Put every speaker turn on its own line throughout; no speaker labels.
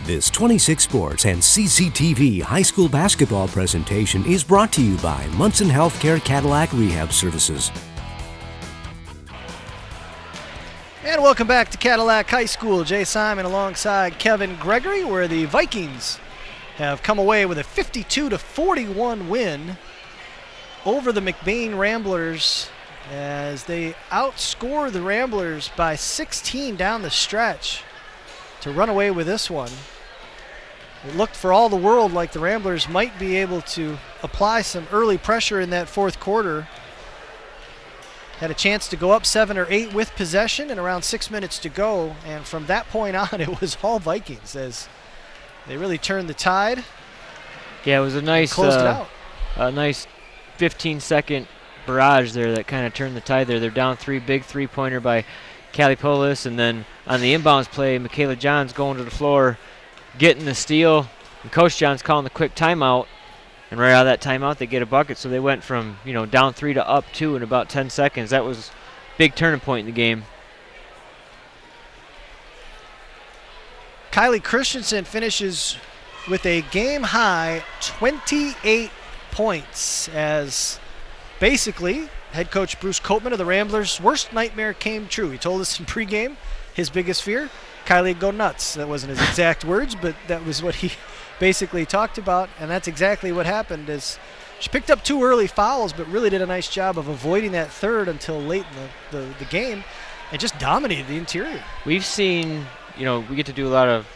This 26 Sports and CCTV high school basketball presentation is brought to you by Munson Healthcare Cadillac Rehab Services.
And welcome back to Cadillac High School. Jay Simon alongside Kevin Gregory, where the Vikings have come away with a 52-41 win over the McBain Ramblers as they outscore the Ramblers by 16 down the stretch to run away with this one. It looked for all the world like the Ramblers might be able to apply some early pressure in that fourth quarter. Had a chance to go up 7 or 8 with possession and around 6 minutes to go. And from that point on, it was all Vikings as they really turned the tide.
Yeah, it was a nice,
closed it out.
A nice 15-second barrage there that kind of turned the tide there. They're down 3, big three-pointer by Calipolis. And then on the inbounds play, Michaela Johns going to the floor, getting the steal, and Coach John's calling the quick timeout, and right out of that timeout they get a bucket. So they went from down 3 to up 2 in about 10 seconds. That was a big turning point in the game.
Kylie Christensen finishes with a game-high 28 points as basically head coach Bruce Copeman of the Ramblers' worst nightmare came true. He told us in pregame his biggest fear, Kylie would go nuts. That wasn't his exact words, but that was what he basically talked about, and that's exactly what happened. As she picked up 2 early fouls, but really did a nice job of avoiding that third until late in the game, and just dominated the interior.
We've seen, we get to do a lot of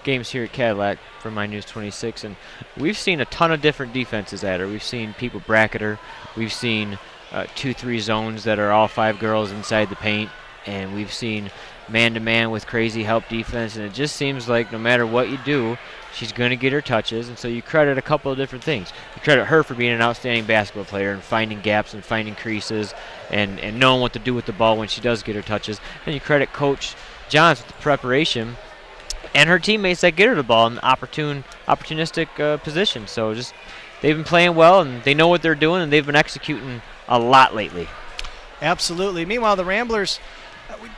games here at Cadillac for My News 26, and we've seen a ton of different defenses at her. We've seen people bracket her. We've seen 2-3 zones that are all 5 girls inside the paint, and we've seen man-to-man with crazy help defense, and it just seems like no matter what you do, she's going to get her touches, and so you credit a couple of different things. You credit her for being an outstanding basketball player and finding gaps and finding creases and knowing what to do with the ball when she does get her touches. And you credit Coach Johns with the preparation and her teammates that get her the ball in opportunistic positions. So just they've been playing well, and they know what they're doing, and they've been executing a lot lately.
Absolutely. Meanwhile, the Ramblers,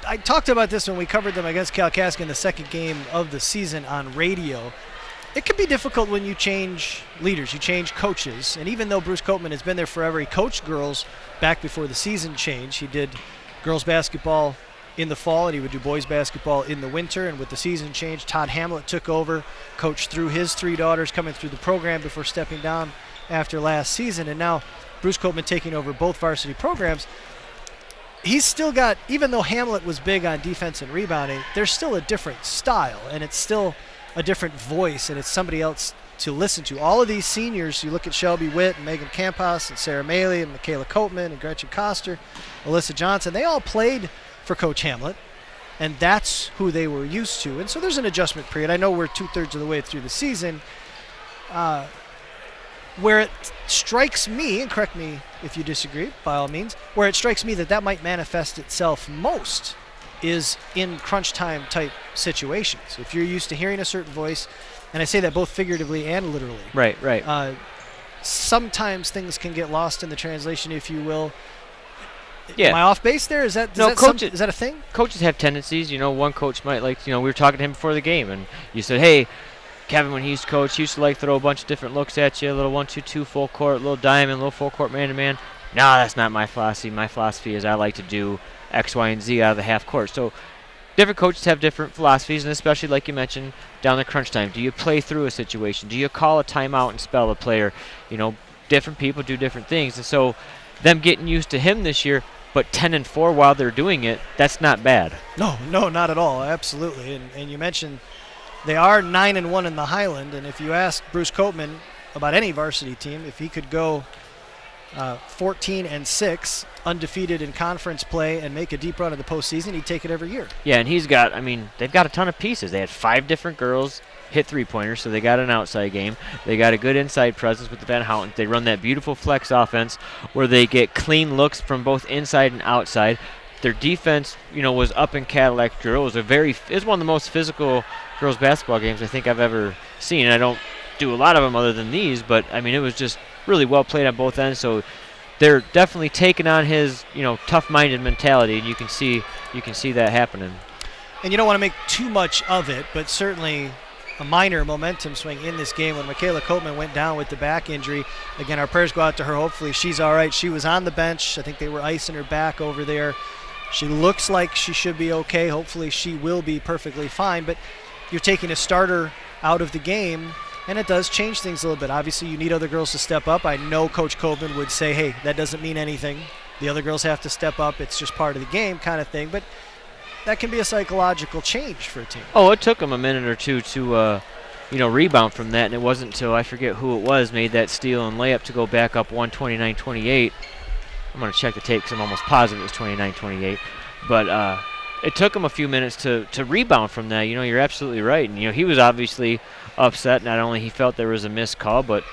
I talked about this when we covered them against Kalkaska in the second game of the season on radio. It can be difficult when you change leaders, you change coaches. And even though Bruce Copeman has been there forever, he coached girls back before the season changed. He did girls basketball in the fall, and he would do boys basketball in the winter. And with the season change, Todd Hamlet took over, coached through his 3 daughters coming through the program before stepping down after last season. And now Bruce Copeman taking over both varsity programs. He's still got, even though Hamlet was big on defense and rebounding, there's still a different style, and it's still a different voice, and it's somebody else to listen to. All of these seniors, you look at Shelby Witt and Megan Campas and Sarah Maley and Michaela Copeman and Gretchen Koster, Alyssa Johnson, they all played for Coach Hamlet, and that's who they were used to. And so there's an adjustment period. I know we're 2/3 of the way through the season, where it strikes me, and correct me if you disagree, by all means, where it strikes me that might manifest itself most is in crunch time type situations. If you're used to hearing a certain voice, and I say that both figuratively and literally.
Right.
Sometimes things can get lost in the translation, if you will.
Yeah.
Am I off base there? Is that a thing?
Coaches have tendencies. One coach might we were talking to him before the game, and you said, hey, Kevin, when he used to coach, he used to throw a bunch of different looks at you, a little 1-2-2 full court, a little diamond, a little full court man-to-man. No, that's not my philosophy. My philosophy is I like to do X, Y, and Z out of the half court. So different coaches have different philosophies, and especially like you mentioned, down the crunch time. Do you play through a situation? Do you call a timeout and spell a player? Different people do different things. And so them getting used to him this year, but 10-4 while they're doing it, that's not bad.
No, not at all. Absolutely. And you mentioned they are 9-1 in the Highland, and if you ask Bruce Copeman about any varsity team, if he could go 14-6, undefeated in conference play, and make a deep run in the postseason, he'd take it every year.
Yeah, and they've got a ton of pieces. They had 5 different girls hit three-pointers, so they got an outside game. They got a good inside presence with the Van Houten. They run that beautiful flex offense where they get clean looks from both inside and outside. Their defense, was up in Cadillac drill. It was one of the most physical girls basketball games I think I've ever seen. And I don't do a lot of them other than these, but it was just really well played on both ends. So they're definitely taking on his, tough-minded mentality, and you can see that happening.
And you don't want to make too much of it, but certainly a minor momentum swing in this game when Michaela Copeman went down with the back injury. Again, our prayers go out to her. Hopefully she's all right. She was on the bench. I think they were icing her back over there. She looks like she should be okay. Hopefully she will be perfectly fine. But you're taking a starter out of the game, and it does change things a little bit. Obviously, you need other girls to step up. I know Coach Copeman would say, hey, that doesn't mean anything. The other girls have to step up. It's just part of the game kind of thing. But that can be a psychological change for a team.
Oh, it took them a minute or two to, rebound from that, and it wasn't until I forget who it was made that steal and layup to go back up 129-28. I'm going to check the tape because I'm almost positive it was 29-28. But it took him a few minutes to rebound from that. You're absolutely right. And, he was obviously upset. Not only he felt there was a missed call, but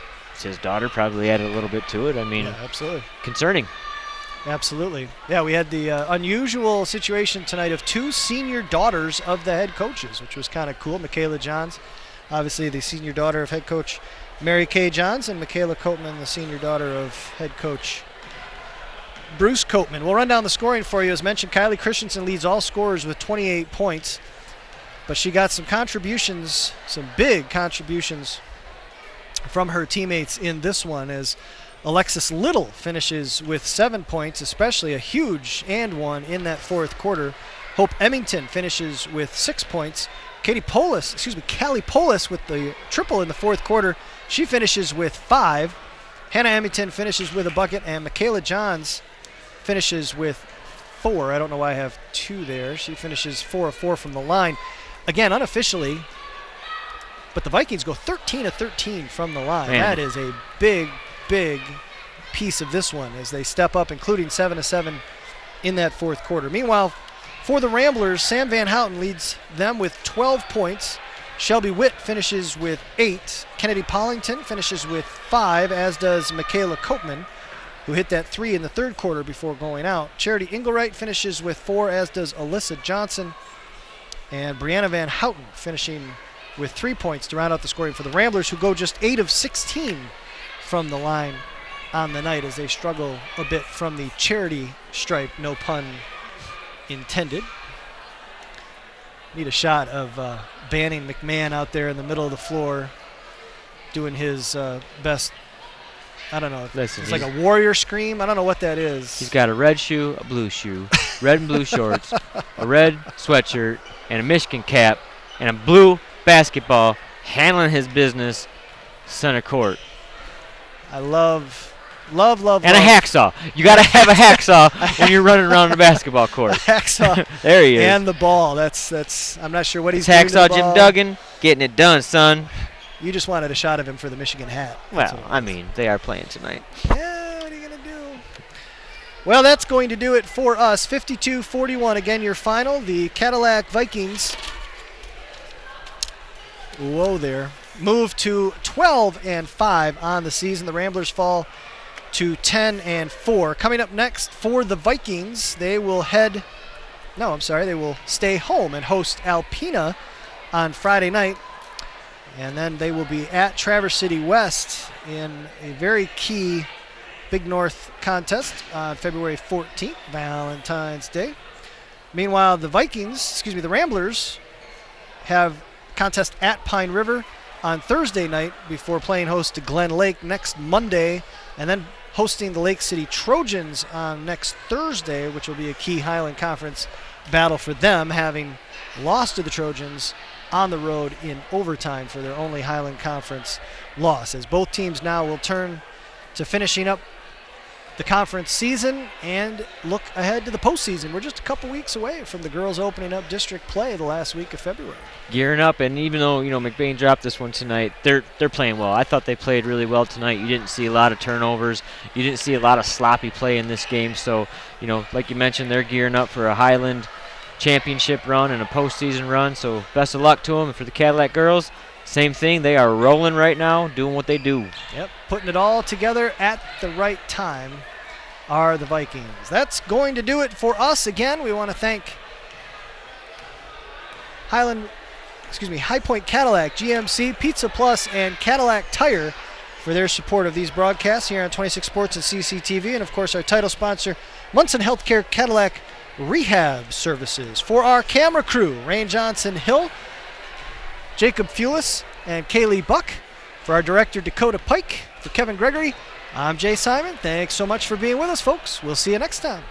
his daughter probably added a little bit to it. I mean,
yeah, absolutely.
Concerning.
Absolutely. Yeah, we had the unusual situation tonight of two senior daughters of the head coaches, which was kind of cool. Michaela Johns, obviously the senior daughter of head coach Mary Kay Johns, and Michaela Copeman, the senior daughter of head coach Bruce Copeman. We'll run down the scoring for you. As mentioned, Kylie Christensen leads all scorers with 28 points, but she got some contributions, some big contributions from her teammates in this one, as Alexis Little finishes with 7 points, especially a huge and one in that fourth quarter. Hope Emmington finishes with 6 points. Callie Polis with the triple in the fourth quarter. She finishes with 5. Hannah Emmington finishes with a bucket, and Michaela Johns finishes with 4. I don't know why I have 2 there. She finishes 4 of 4 from the line. Again, unofficially, but the Vikings go 13 of 13 from the line.
Man.
That is a big piece of this one as they step up, including 7 of 7 in that fourth quarter. Meanwhile, for the Ramblers, Sam Van Houten leads them with 12 points. Shelby Witt finishes with 8. Kennedy Pollington finishes with 5, as does Michaela Copeman, who hit that 3 in the third quarter before going out. Charity Engelwright finishes with 4, as does Alyssa Johnson. And Brianna Van Houten finishing with 3 points to round out the scoring for the Ramblers, who go just 8 of 16 from the line on the night as they struggle a bit from the charity stripe, no pun intended. Need a shot of Banning McMahon out there in the middle of the floor doing his best. I don't know.
Listen,
it's like a warrior scream. I don't know what that is.
He's got a red shoe, a blue shoe, red and blue shorts, a red sweatshirt, and a Michigan cap, and a blue basketball, handling his business center court.
I love.
And a hacksaw. You got to have a hacksaw when you're running around the basketball court.
A hacksaw.
There he is.
And the ball. That's. I'm not sure what he's
doing. Hacksaw
to the
Jim
ball.
Duggan, getting it done, son.
You just wanted a shot of him for the Michigan hat.
Well, I mean, they are playing tonight.
Yeah, what are you going to do? Well, that's going to do it for us. 52-41, again, your final. The Cadillac Vikings, whoa there, move to 12-5 on the season. The Ramblers fall to 10-4. Coming up next for the Vikings, they will stay home and host Alpena on Friday night. And then they will be at Traverse City West in a very key Big North contest on February 14th, Valentine's Day. Meanwhile, the Ramblers have contest at Pine River on Thursday night before playing host to Glen Lake next Monday, and then hosting the Lake City Trojans on next Thursday, which will be a key Highland Conference battle for them, having lost to the Trojans on the road in overtime for their only Highland Conference loss, as both teams now will turn to finishing up the conference season and look ahead to the postseason. We're just a couple weeks away from the girls opening up district play the last week of February.
Gearing up, and even though McBain dropped this one tonight, they're playing well. I thought they played really well tonight. You didn't see a lot of turnovers. You didn't see a lot of sloppy play in this game. So, like you mentioned, they're gearing up for a Highland championship run and a postseason run. So best of luck to them. And for the Cadillac girls, same thing. They are rolling right now, doing what they do.
Yep, putting it all together at the right time are the Vikings. That's going to do it for us. Again, we want to thank High Point Cadillac, GMC, Pizza Plus, and Cadillac Tire for their support of these broadcasts here on 26 Sports and CCTV. And, of course, our title sponsor, Munson Healthcare Cadillac Rehab Services. For our camera crew, Rain Johnson Hill, Jacob Fulis and Kaylee Buck. For our director, Dakota Pike. For Kevin Gregory, I'm Jay Simon. Thanks so much for being with us, folks. We'll see you next time.